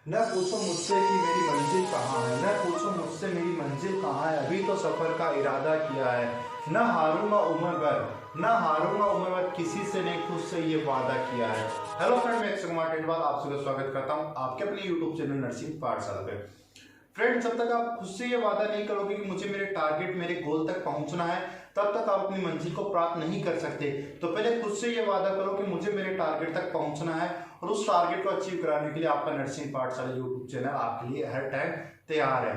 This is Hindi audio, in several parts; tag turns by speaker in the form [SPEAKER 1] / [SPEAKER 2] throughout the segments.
[SPEAKER 1] न पूछो मुझसे कि मेरी मंजिल कहाँ है, न पूछो मुझसे मेरी मंजिल कहाँ है, अभी तो सफर का इरादा किया है। न हारूंगा उम्र भर, न हारूंगा उम्र भर, किसी से नहीं खुद से ये वादा किया है। हेलो फ्रेंड, मैं अक्षय कुमार टेंडवाल आप सभी का स्वागत करता हूँ आपके अपने यूट्यूब चैनल नर्सिंग पाठशाला पे। फ्रेंड, जब तक आप खुद से ये वादा नहीं करोगे कि मुझे मेरे टारगेट मेरे गोल तक पहुंचना है, तब तक आप अपनी मंजिल को प्राप्त नहीं कर सकते। तो पहले खुद से ये वादा करो कि मुझे मेरे टारगेट तक पहुंचना है, और उस टारगेट को अचीव कराने के लिए आपका नर्सिंग पाठशाला यूट्यूब चैनल आपके लिए हर टाइम तैयार है।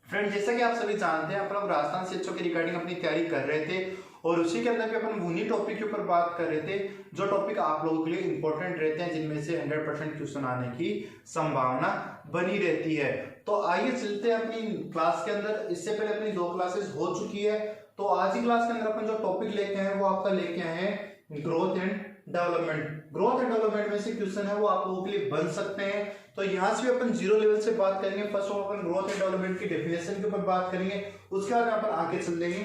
[SPEAKER 1] फ्रेंड, जैसा कि आप सभी जानते हैं, अपन लोग राजस्थान शिक्षक की रिगार्डिंग अपनी तैयारी कर रहे थे, और उसी के अंदर भी अपन उन्हीं टॉपिक के ऊपर बात कर रहे थे जो टॉपिक आप लोगों के लिए इंपॉर्टेंट रहते हैं, जिनमें से 100% क्वेश्चन आने की संभावना बनी रहती है। तो आइए चलते हैं अपनी क्लास के अंदर। इससे पहले अपनी 2 क्लासेस हो चुकी है, तो आज की क्लास के अंदर अपन जो टॉपिक लेके आए हैं वो आपका लेके आए हैं growth and development. Growth and development में से क्वेश्चन है वो आप लोगों के लिए बन सकते हैं। तो यहाँ से भी अपन 0 लेवल से बात करेंगे। First of upon growth and development की डेफिनेशन के ऊपर बात करेंगे, उसके बाद अपन आगे चल देंगे।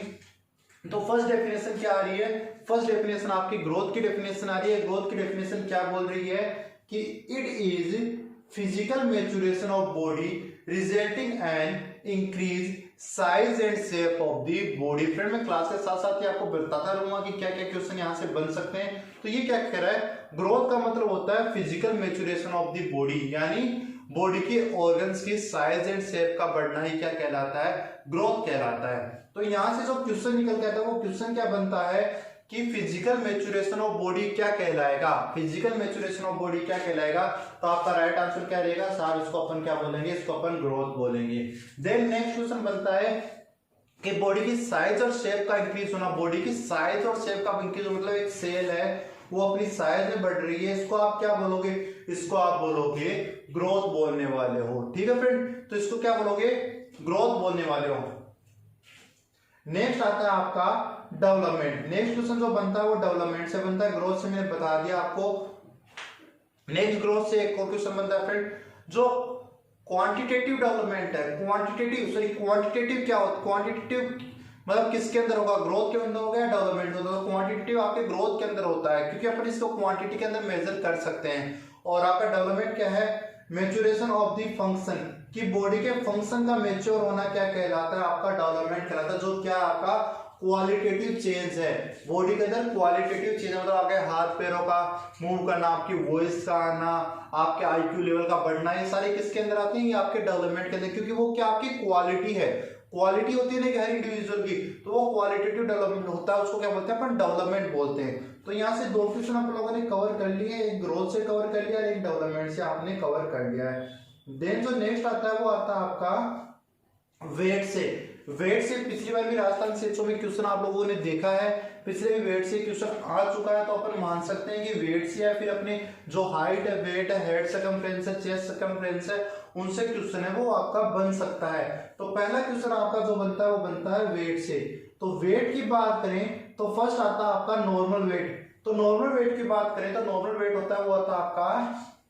[SPEAKER 1] तो फर्स्ट डेफिनेशन क्या आ रही है? फर्स्ट डेफिनेशन आपकी ग्रोथ की डेफिनेशन आ रही है। ग्रोथ की डेफिनेशन क्या बोल रही है कि it is physical maturation of body resulting an increase size and shape of the body. Friend, मैं क्लास के साथ साथ ही आपको बताता रहूंगा कि क्या क्या क्वेश्चन यहाँ से बन सकते हैं। तो ये क्या कह रहा है? ग्रोथ का मतलब होता है physical maturation of the body, यानी बॉडी के ऑर्गन्स की साइज एंड शेप का बढ़ना ही क्या कहलाता है? ग्रोथ कहलाता है। तो यहां से जो क्वेश्चन निकल के आता है वो क्वेश्चन क्या बनता है कि फिजिकल मैच्योरेशन ऑफ बॉडी क्या कहलाएगा? फिजिकल मैच्योरेशन ऑफ बॉडी क्या कहलाएगा? तो आपका राइट आंसर क्या रहेगा? साहब इसको अपन क्या बोलेंगे? इसको अपन ग्रोथ बोलेंगे। देन नेक्स्ट क्वेश्चन बनता है कि बॉडी की साइज और शेप का इंक्रीज होना। बॉडी की साइज और शेप का इंक्रीज मतलब एक सेल है वो अपनी साइज में बढ़ रही है, इसको आप क्या बोलोगे? इसको आप बोलोगे ग्रोथ बोलने वाले हो। ठीक है फ्रेंड, तो इसको क्या बोलोगे? ग्रोथ बोलने वाले हो। नेक्स्ट आता है आपका डेवलपमेंट। नेक्स्ट क्वेश्चन जो बनता है वो डेवलपमेंट से बनता है। ग्रोथ से मैंने बता दिया आपको। नेक्स्ट ग्रोथ से एक और क्वेश्चन बनता है फ्रेंड, जो क्वांटिटेटिव डेवलपमेंट है। क्वांटिटेटिव क्या होता है? क्वांटिटेटिव मतलब किसके अंदर होगा? ग्रोथ के अंदर होगा या डेवलपमेंट में होगा? क्वांटिटेटिव आपके ग्रोथ के अंदर होता है, क्योंकि अपन इसको क्वांटिटी के अंदर मेजर कर सकते हैं। और आपका डेवलपमेंट क्या है? मैच्योरेशन ऑफ द फंक्शन, कि बॉडी के फंक्शन का मैच्योर होना क्या कहलाता है? आपका डेवलपमेंट कहलाता है। जो क्या आपका क्वालिटेटिव चेंज है बॉडी के अंदर। क्वालिटेटिव चेंज मतलब आपके हाथ पैरों का मूव करना, आपकी वॉइस का आना, आपके आईक्यू लेवल का बढ़ना, ये सारे किसके अंदर आते हैं? ये आपके डेवलपमेंट के अंदर, क्योंकि वो क्या आपकी क्वालिटी है। क्वालिटी होती है ना हर इंडिविजुअल की, तो वो क्वालिटेटिव डेवलपमेंट होता है, उसको क्या बोलते हैं? अपन डेवलपमेंट बोलते हैं। तो यहाँ से 2 क्वेश्चन आप लोगों ने कवर कर लिए, एक ग्रोथ से कवर कर लिया और एक डेवलपमेंट से आपने कवर कर लिया है। देन जो नेक्स्ट आता है वो आता है आपका वेट से। वेट से पिछली बार भी राजस्थान से में क्वेश्चन आप लोगों ने देखा है, पिछले भी वेट से क्वेश्चन आ चुका है। तो अपन मान सकते हैं कि वेट से या फिर अपने जो हाइट है, वेट है, हेड सर्कमफ्रेंस है, चेस्ट सर्कमफ्रेंस है, उनसे क्वेश्चन है वो आपका बन सकता है। तो पहला क्वेश्चन आपका जो बनता है वो बनता है वेट से। तो वेट की बात करें तो फर्स्ट आता है आपका नॉर्मल वेट। तो नॉर्मल वेट की बात करें तो नॉर्मल वेट होता है वो आता है आपका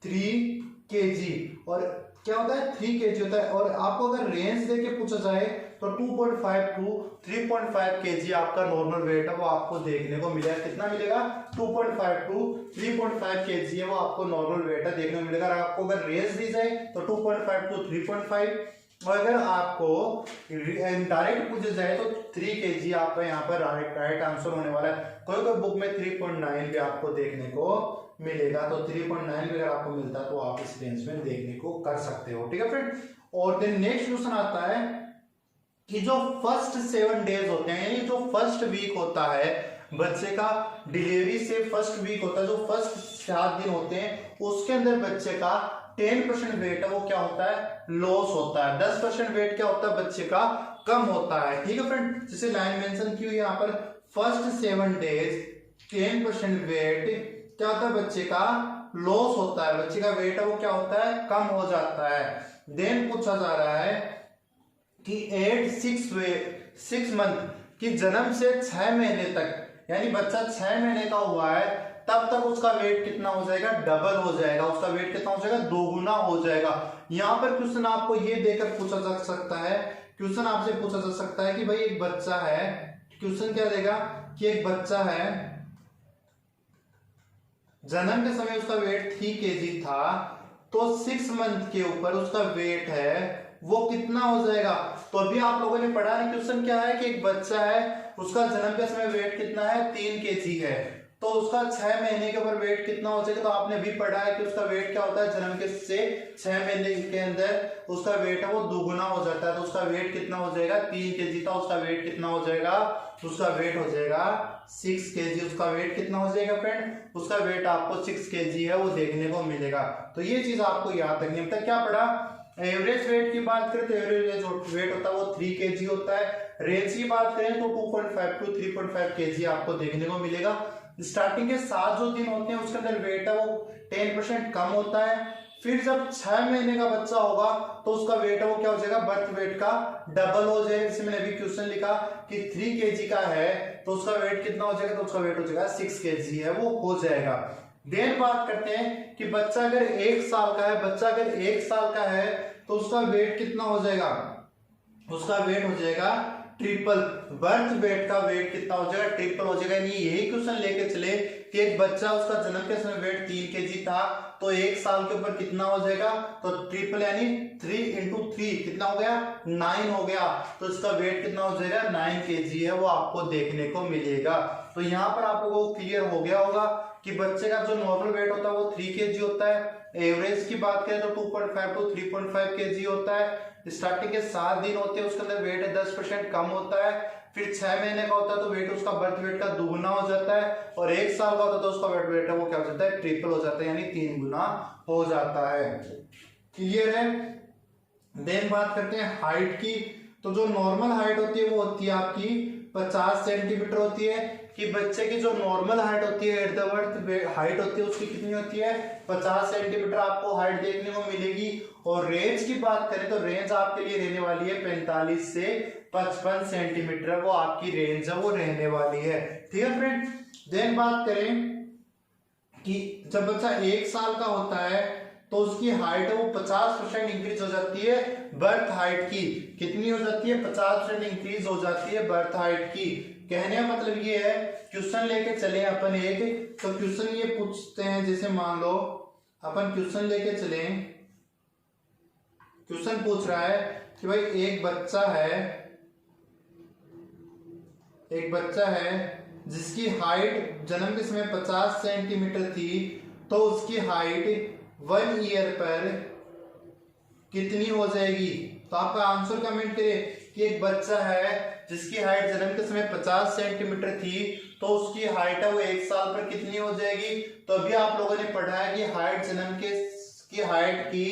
[SPEAKER 1] 3 kg। और क्या होता है? 3 kg होता है। और आपको अगर रेंज देके पूछा जाए तो 2.5 टू 3.5 kg आपका नॉर्मल वेट है वो आपको देखने को मिलेगा। कितना मिलेगा? 2.5 टू 3.5 kg है वो आपको नॉर्मल वेट है देखने को मिलेगा। आपको अगर रेंज दी जाए तो 2.5 टू 3.5, और अगर आपको डायरेक्ट पूछा जाए तो 3 kg आपका यहाँ पर राइट आंसर होने वाला है। कोई कोई बुक में 3.9 भी आपको देखने को मिलेगा, तो 3.9 भी अगर आपको मिलता है तो आप इस रेंज में देखने को कर सकते हो। ठीक है फ्रेंड। और देन नेक्स्ट क्वेश्चन आता है कि जो फर्स्ट 7 डेज होते हैं, यानी जो फर्स्ट वीक होता है बच्चे का, डिलीवरी से फर्स्ट वीक होता है, जो फर्स्ट 7 दिन होते हैं उसके अंदर बच्चे का 10% वेट है वो क्या होता है? लॉस होता है। 10% वेट क्या होता है? बच्चे का कम होता है। ठीक है फ्रेंड, जैसे लाइन मेंशन की हुई यहाँ पर, फर्स्ट 7 डेज 10% वेट क्या होता है? बच्चे का लॉस होता है, बच्चे का वेट है वो क्या होता है? कम हो जाता है। देन पूछा जा रहा है कि 6 मंथ की जन्म से 6 महीने तक, यानी बच्चा 6 महीने का हुआ है तब तक उसका वेट कितना हो जाएगा? डबल हो जाएगा। उसका वेट कितना हो जाएगा? 2 गुना हो जाएगा। यहां पर क्वेश्चन आपको ये देकर पूछा जा सकता है, क्वेश्चन आपसे पूछा जा सकता है कि भाई एक बच्चा है, क्वेश्चन क्या देगा कि एक बच्चा है, जन्म के समय उसका वेट 3 kg था, तो 6 मंथ के ऊपर उसका वेट है वो कितना हो जाएगा। तो अभी आप लोगों ने पढ़ा ना क्वेश्चन क्या है कि एक बच्चा है उसका जन्म के समय वेट कितना है 3 केजी है, तो उसका 6 महीने के ऊपर वेट कितना हो जाएगा। तो आपने भी पढ़ा है कि उसका वेट क्या होता है, जन्म के से 6 महीने के अंदर उसका वेट है वो दुगुना हो जाता है। तो उसका वेट कितना हो जाएगा 3 केजी था, उसका वेट कितना हो जाएगा, उसका वेट हो जाएगा 6 केजी। उसका वेट कितना हो जाएगा फ्रेंड, उसका वेट आपको 6 केजी है वो देखने को मिलेगा। तो ये चीज आपको याद रखनी है। मतलब क्या पढ़ा, एवरेज वेट की बात करें तो एवरेज वेट होता है वो 3 केजी होता है। रेंज की बात करें तो 2.5 टू 3.5 केजी आपको देखने को मिलेगा। स्टार्टिंग के 7 जो दिन होते हैं उसके अंदर वेट है वो 10% कम होता है। फिर जब 6 महीने का बच्चा होगा तो उसका वेट है वो क्या हो जाएगा, बर्थ वेट का डबल हो जाएगा। जैसे मैंने अभी क्वेश्चन लिखा कि 3 केजी का है तो उसका वेट कितना हो जाएगा, तो उसका वेट हो जाएगा 6 केजी है वो हो जाएगा। देन बात करते हैं कि बच्चा अगर 1 साल का है, बच्चा अगर 1 साल का है तो उसका वेट कितना हो जाएगा, उसका वेट हो जाएगा ट्रिपल। बर्थ वेट का वेट कितना हो जाएगा, ट्रिपल हो जाएगा। यानी यही क्वेश्चन लेके चले कि एक बच्चा उसका जन्म के समय वेट 3 केजी था तो 1 साल के ऊपर कितना हो जाएगा, तो ट्रिपल यानी 3 इंटू 3 कितना हो गया 9 हो गया। तो इसका वेट कितना हो जाएगा 9 केजी है वो आपको देखने को मिलेगा। तो यहाँ पर आप लोगों को क्लियर हो गया होगा कि बच्चे का जो नॉर्मल वेट होता है वो 3 केजी होता है। एवरेज की बात करें तो 2.5 टू 3.5 केजी होता है। स्टार्टिंग के 7 दिन होते हैं उसके अंदर वेट 10% कम होता है। फिर 6 महीने का होता है तो वेट उसका बर्थ वेट का दुगुना हो जाता है। और 1 साल का होता है तो उसका वेट है वो क्या हो जाता है, ट्रिपल हो जाता है, यानी 3 गुना हो जाता है। क्लियर है। देन बात करते हैं हाइट की। तो जो नॉर्मल हाइट होती है वो होती है आपकी 50 सेंटीमीटर होती है। कि बच्चे की जो नॉर्मल हाइट होती है एट द बर्थ हाइट होती है उसकी कितनी होती है 50 सेंटीमीटर आपको हाइट देखने को मिलेगी। और रेंज की बात करें तो रेंज आपके लिए रहने वाली है 45 से 55 सेंटीमीटर वो आपकी रेंज है वो रहने वाली है। ठीक है फ्रेंड। देन बात करें कि जब बच्चा 1 साल का होता है तो उसकी हाइट है वो 50% इंक्रीज हो जाती है बर्थ हाइट की। कितनी हो जाती है 50% इंक्रीज हो जाती है बर्थ हाइट की। कहने का मतलब ये है, क्वेश्चन लेके चले अपन एक, तो क्वेश्चन ये पूछते हैं, जैसे मान लो अपन क्वेश्चन लेके चले, क्वेश्चन पूछ रहा है कि भाई एक बच्चा है जिसकी हाइट जन्म के समय 50 सेंटीमीटर थी तो उसकी हाइट 1 ईयर पर कितनी हो जाएगी। तो आपका आंसर कमेंट करें कि एक बच्चा है जिसकी हाइट जन्म के समय 50 सेंटीमीटर थी तो उसकी हाइट है वो 1 साल पर कितनी हो जाएगी। तो अभी आप लोगों ने पढ़ा है कि हाइट जन्म की हाइट की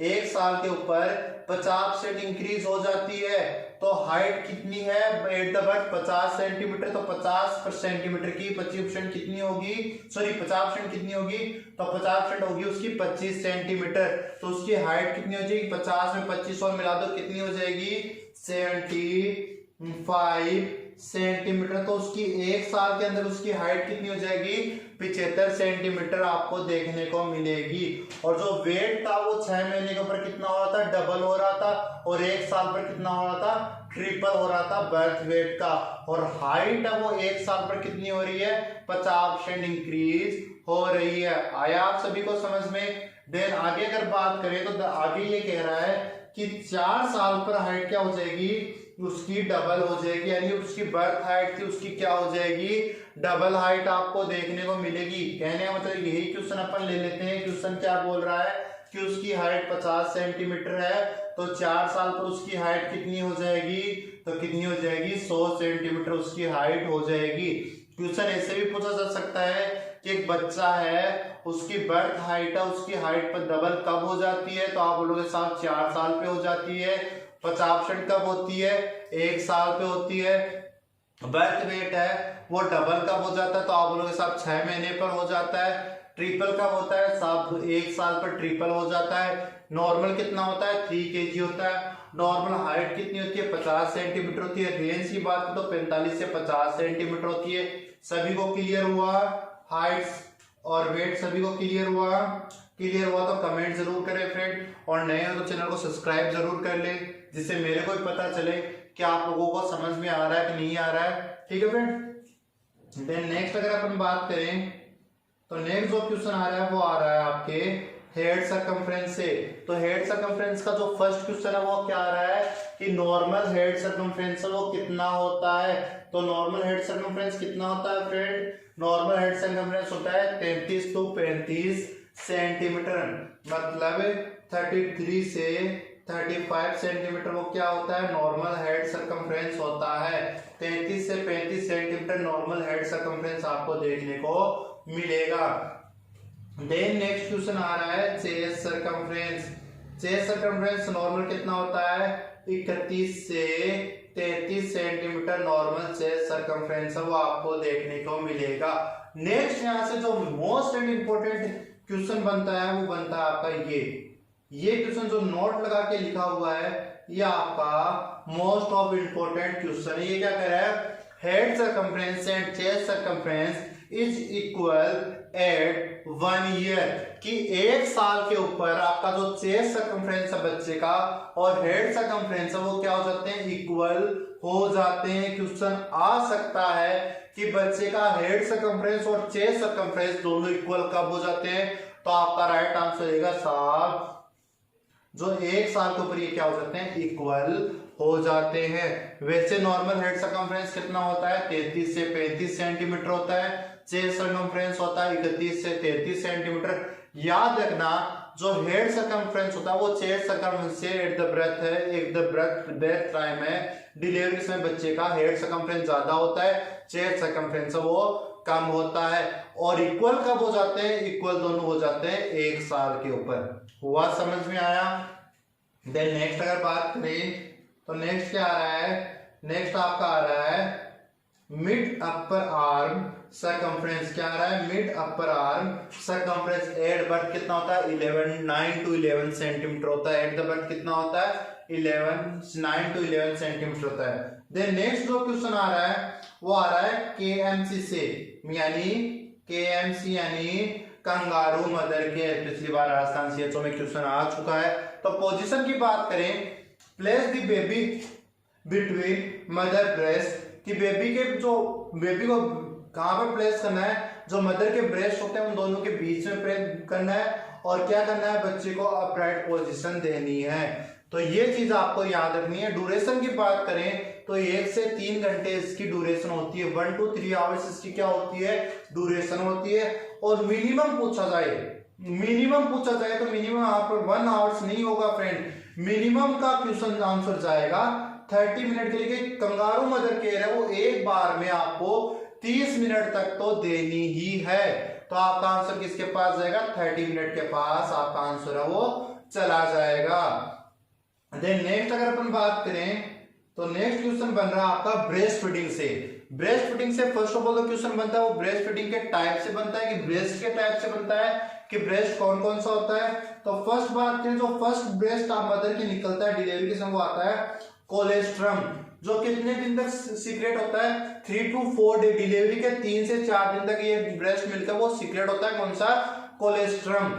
[SPEAKER 1] 1 साल के ऊपर 50% इंक्रीज हो जाती है। तो हाइट कितनी है एट द बर्थ 50 सेंटीमीटर, तो 50 सेंटीमीटर की 25% कितनी होगी, सॉरी 50% कितनी होगी, तो 50% होगी उसकी 25 सेंटीमीटर। तो उसकी हाइट कितनी हो जाएगी, 50 में 25 और मिला दो कितनी हो जाएगी 75 सेंटीमीटर। तो उसकी 1 साल के अंदर उसकी हाइट कितनी हो जाएगी 75 सेंटीमीटर आपको देखने को मिलेगी। और जो वेट था वो 6 महीने के ऊपर कितना हो रहा था, डबल हो रहा था। और 1 साल पर कितना हो रहा था, ट्रिपल हो रहा था बर्थ वेट का। और हाइट है वो 1 साल पर कितनी हो रही है 50% इंक्रीज हो रही है। आया आप सभी को समझ में। देन आगे अगर बात करें तो आगे ये कह रहा है कि 4 साल पर हाइट क्या हो जाएगी, उसकी डबल हो जाएगी। यानी उसकी बर्थ हाइट थी उसकी क्या हो जाएगी, डबल हाइट आपको देखने को मिलेगी। कहने का मतलब यही क्वेश्चन अपन ले लेते हैं। क्वेश्चन क्या बोल रहा है कि उसकी हाइट 50 सेंटीमीटर है तो 4 साल पर उसकी हाइट कितनी हो जाएगी, तो कितनी हो जाएगी 100 सेंटीमीटर उसकी हाइट हो जाएगी। क्वेश्चन ऐसे भी पूछा जा सकता है कि एक बच्चा है उसकी बर्थ हाइट है उसकी हाइट पर डबल कब हो जाती है, तो आप बोलोगे साहब 4 साल पे हो जाती है। 50% कब होती है, 1 साल पे होती है। बर्थ वेट है वो डबल कब हो जाता है, तो आप बोलोगे साहब 6 महीने पर हो जाता है। ट्रिपल कब होता है साहब 1 साल पर ट्रिपल हो जाता है। नॉर्मल कितना होता है 3 केजी होता है। नॉर्मल हाइट कितनी होती है 50 सेंटीमीटर होती है। रेंज की बात तो 45 से 50 सेंटीमीटर होती है। सभी को क्लियर हुआ, हाइट और वेट सभी को क्लियर हुआ। क्लियर हुआ तो कमेंट जरूर करें फ्रेंड, और नए हो तो चैनल को सब्सक्राइब जरूर कर ले जिससे मेरे को भी पता चले कि आप लोगों को समझ में आ रहा है कि नहीं आ रहा है। ठीक है फ्रेंड। देन नेक्स्ट अगर अपन बात करें तो नेक्स्ट जो क्वेश्चन आ रहा है वो आ रहा है आपके हेड सर्कमफ्रेंस से। तो हेड सर्कमफ्रेंस का जो फर्स्ट क्वेश्चन है वो क्या आ रहा है कि नॉर्मल हेड सर्कमफ्रेंस है वो कितना होता है। तो नॉर्मल हेड सर्कमफ्रेंस कितना होता है फ्रेंड, नॉर्मल हेड सर्कमफ्रेंस होता है 33 to 35 सेंटीमीटर, मतलब 33 से 35 सेंटीमीटर वो क्या होता है, नॉर्मल हेड सर्कमफ्रेंस होता है। 33 से 35 सेंटीमीटर नॉर्मल हेड सर्कमफ्रेंस आपको देखने को मिलेगा। देन नेक्स्ट क्वेश्चन आ रहा है chest circumference. Chest circumference normal कितना होता है, 31 से 33 सेंटीमीटर नॉर्मल चेस्ट सर्कमफ्रेंस है वो आपको देखने को मिलेगा। नेक्स्ट यहाँ से जो मोस्ट एंड इंपॉर्टेंट क्वेश्चन बनता है वो बनता है आपका ये क्वेश्चन जो नोट लगा के लिखा हुआ है ये आपका मोस्ट ऑफ इंपॉर्टेंट क्वेश्चन है। ये क्या कह रहा है, head circumference and chest circumference is equal at 1 year, कि 1 साल के ऊपर आपका जो चेस्ट सर्कमफ्रेंस है बच्चे का और हेड सर्कमफ्रेंस है वो क्या हो जाते हैं, इक्वल हो जाते हैं। क्वेश्चन आ सकता है कि बच्चे का हेड सर्कमफ्रेंस और चेस्ट सर्कमफ्रेंस दोनों इक्वल कब हो जाते हैं, तो आपका राइट आंसर रहेगा साहब जो 1 साल के ऊपर ये क्या हो जाते हैं, इक्वल हो जाते हैं। वैसे नॉर्मल हेड सर्कमफ्रेंस कितना होता है, 33 से 35 सेंटीमीटर होता है। चेस्ट सर्कमफ्रेंस होता है 31 से 33 सेंटीमीटर। याद रखना जो हेड सर्कमफ्रेंस होता है वो चेस्ट सर्कमफ्रेंस से एट द ब्रेथ है, एक द ब्रेथ टाइम है डिलीवरी के समय बच्चे का हेड सर्कमफ्रेंस ज्यादा होता है, चेस्ट सर्कमफ्रेंस वो कम होता है। और इक्वल कब हो जाते हैं, इक्वल दोनों हो जाते हैं 1 साल के ऊपर। हुआ समझ में आया। देन नेक्स्ट अगर बात करें तो नेक्स्ट क्या आ रहा है, नेक्स्ट आपका आ रहा है मिड अपर आर्म सर्कमफ्रेंस। क्या आ रहा है, mid upper arm circumference at birth कितना होता है, 9 to 11 सेंटीमीटर होता है। एट द बर्थ कितना होता है, 9 to 11 सेंटीमीटर होता है। देन नेक्स्ट जो क्वेश्चन आ रहा है वो आ रहा है केएमसी से, यानी केएमसी यानी कंगारू मदर के। पिछली बार राजस्थान सीएचओ में क्वेश्चन आ चुका है। तो पोजीशन की बात करें, place the baby between mother breast, कि बेबी को कहां पर प्लेस करना है, जो मदर के ब्रेस्ट होते हैं उन दोनों के बीच में प्लेस करना है, और क्या करना है, बच्चे को अपराइट पोजीशन देनी है। तो ये चीज आपको याद रखनी है। ड्यूरेशन की बात करें तो 1 से 3 घंटे इसकी ड्यूरेशन होती है, 1 to 3 आवर्स इसकी क्या होती है, ड्यूरेशन होती है। और मिनिमम पूछा जाए तो मिनिमम यहाँ पर 1 आवर्स नहीं होगा फ्रेंड, मिनिमम का क्वेश्चन आंसर जाएगा 30 मिनट के लिए। कंगारू मदर केयर है वो एक बार में आपको 30 मिनट तक तो देनी ही है। तो आपका आंसर किसके पास जाएगा, 30 मिनट के पास आपका आंसर है वो चला जाएगा। देन नेक्स्ट अगर अपन बात करें तो नेक्स्ट क्वेश्चन बन रहा है आपका ब्रेस्ट फीडिंग से। ब्रेस्ट फीडिंग से फर्स्ट ऑफ ऑल जो क्वेश्चन बनता है वो ब्रेस्ट फीडिंग के टाइप से बनता है, कि ब्रेस्ट के टाइप से बनता है कि ब्रेस्ट कौन कौन सा होता है। तो फर्स्ट बात करें जो फर्स्ट ब्रेस्ट आप मदर की निकलता है डिलीवरी के समय वो आता है कोलेस्ट्रम, जो कितने दिन तक सीक्रेट होता है, 3 to 4 डे, डिलीवरी के 3 से 4 दिन तक ये ब्रेस्ट मिल्क है वो सीक्रेट होता है, कौन सा, कोलेस्ट्रम।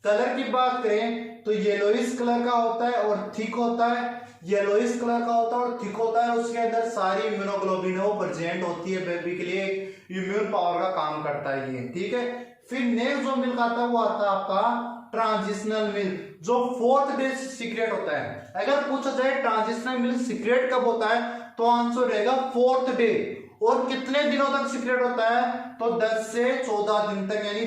[SPEAKER 1] कलर की बात करें तो येलोइश कलर का होता है और थिक होता है, येलोइश कलर का होता है और थिक होता है। उसके अंदर सारी इम्यूनोग्लोबिन वो प्रेजेंट होती है, बेबी के लिए इम्यून पावर का काम करता है ये, ठीक है। फिर नेक्स्ट जो मिल्क आता है वो आता है आपका ट्रांजिशनल मिल्क, जो 4th डे सीक्रेट होता है। अगर पूछा जाए ट्रांजिशनल मिल्क सीक्रेट कब होता है तो आंसर रहेगा 4th डे। और कितने दिनों तक सीक्रेट होता है तो 10 से 14 दिन तक, यानी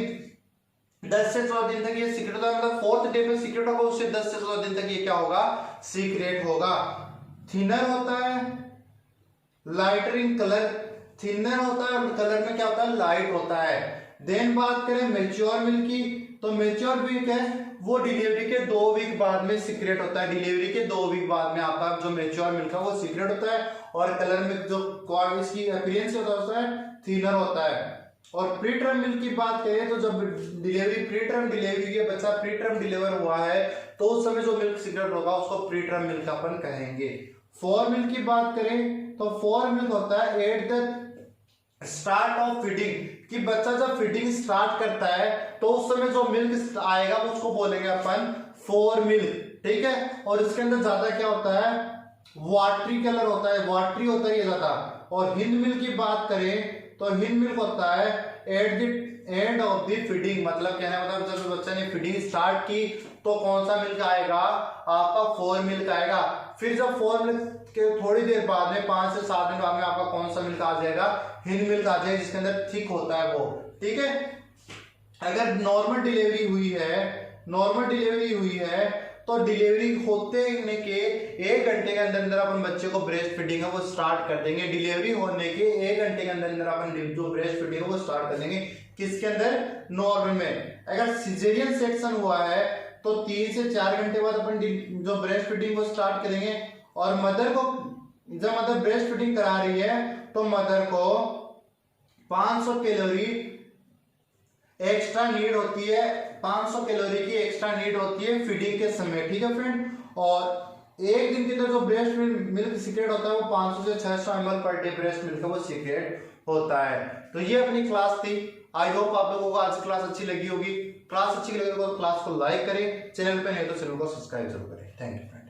[SPEAKER 1] 10 से 14 दिन तक ये सीक्रेट होता है, मतलब 4th डे पे सीक्रेट होगा, उससे 10 से 14 दिन तक ये क्या होगा, सीक्रेट होगा। थिनर होता है, लाइटर इन कलर, थिनर होता है, कलर में क्या होता है, लाइट होता है। देन बात करें मेच्योर मिल्क की, तो मेच्योर मिल्क है वो डिलीवरी के 2 वीक बाद में सीक्रेट होता है, डिलीवरी के 2 वीक बाद में आपका जो मेच्योर मिल्क है वो सीक्रेट होता है। और कलर में जो इसकी अपीयरेंस होता है थिनर होता है। और प्री टर्म मिल्क की बात करें तो जब डिलीवरी प्री टर्म डिलीवरी के बच्चा प्री टर्म डिलीवर हुआ है तो उस समय जो मिल्क सीक्रेट होगा उसको प्री टर्म मिल्क अपन कहेंगे। 4 मिल्क की बात करें तो 4 मिल्क होता है at the start of feeding, कि बच्चा जब फीडिंग स्टार्ट करता है तो उस समय जो मिल्क आएगा उसको बोलेंगे अपन 4 मिल्क, ठीक है। और इसके अंदर ज्यादा क्या होता है, वाटरी कलर होता है, वाटरी होता है ये ज्यादा। और हिंद मिल्क की बात करें तो हिंद मिल्क होता है at the end of the feeding, मतलब कहना मतलब जब बच्चा ने फीडिंग स्टार्ट की तो कौन सा मिल्क आएगा, आपका फोर मिल्क आएगा। फिर जब फोर मिल्क के थोड़ी देर बाद में 5 से 7 मिनट बाद में आपका कौन सा मिल्क आ जाएगा, हिंद मिल्क आ जाएगा, जिसके अंदर थिक होता है वो। ठीक है, अगर नॉर्मल डिलीवरी हुई है तो डिलीवरी होते के 1 घंटे के अंदर अंदर अपन बच्चे को ब्रेस्ट फीडिंग है वो स्टार्ट कर देंगे। डिलीवरी होने के 1 घंटे के अंदर अंदर अपन जो ब्रेस्ट फीडिंग है वो स्टार्ट कर देंगे। किसके अंदर, नॉर्मल में। अगर सिजेरियन सेक्शन हुआ है तो 3 से 4 घंटे बाद अपन जो ब्रेस्ट फीडिंग को स्टार्ट करेंगे। और मदर को जब मदर ब्रेस्ट फीडिंग करा रही है तो मदर को 500 कैलोरी एक्स्ट्रा नीड होती है, 500 कैलोरी की एक्स्ट्रा नीड होती है फीडिंग के समय। ठीक है फ्रेंड, और एक दिन के अंदर जो ब्रेस्ट मिल्क सीक्रेट होता है वो 500 से 600 ml per day breast milk वो सीक्रेट होता है। तो ये अपनी क्लास थी। आई होप आप लोगों को आज क्लास अच्छी लगी होगी। क्लास अच्छी लगी तो क्लास को लाइक करें, चैनल पे नहीं तो चैनल को सब्सक्राइब जरूर करें। Thank you.